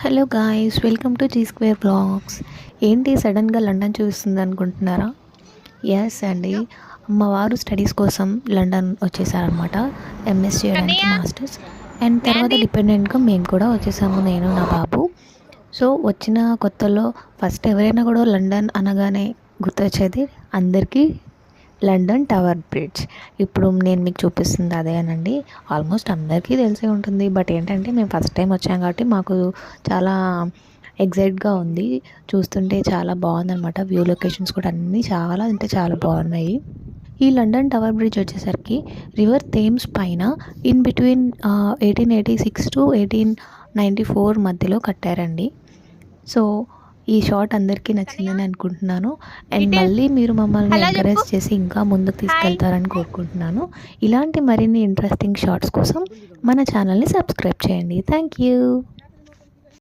Hello guys, welcome to G square blogs. ఏంటి సడన్గా London చూపిస్తుంది అనుకుంటున్నారా? ఎస్ అండి, మా వారు స్టడీస్ కోసం లండన్ వచ్చేసారనమాట. ఎంఎస్ చేయడానికి మాస్టర్స్, అండ్ తర్వాత డిపెండెంట్గా మేము కూడా వచ్చేసాము, నేను నా బాబు. సో వచ్చిన కొత్తలో ఫస్ట్ ఎవరైనా కూడా లండన్ అనగానే గుర్తొచ్చేది అందరికీ లండన్ టవర్ బ్రిడ్జ్. ఇప్పుడు నేను మీకు చూపిస్తుంది అదేనండి. ఆల్మోస్ట్ అందరికీ తెలిసే ఉంటుంది, బట్ ఏంటంటే మేము ఫస్ట్ టైం వచ్చాం కాబట్టి మాకు చాలా ఎగ్జైట్గా ఉంది. చూస్తుంటే చాలా బాగుందన్నమాట. వ్యూ లొకేషన్స్ కూడా అన్నీ చాలా అంటే చాలా బాగున్నాయి. ఈ లండన్ టవర్ బ్రిడ్జ్ వచ్చేసరికి రివర్ థేమ్స్ పైన ఇన్ బిట్వీన్ 1886 టు 1894 మధ్యలో కట్టారండి. సో ఈ షాట్ అందరికీ నచ్చిందని అనుకుంటున్నాను. అండ్ మళ్ళీ మీరు మమ్మల్ని ఎంకరేజ్ చేసి ఇంకా ముందుకు తీసుకెళ్తారని కోరుకుంటున్నాను. ఇలాంటి మరిన్ని ఇంట్రెస్టింగ్ షార్ట్స్ కోసం మన ఛానల్ని సబ్స్క్రైబ్ చేయండి. Thank you.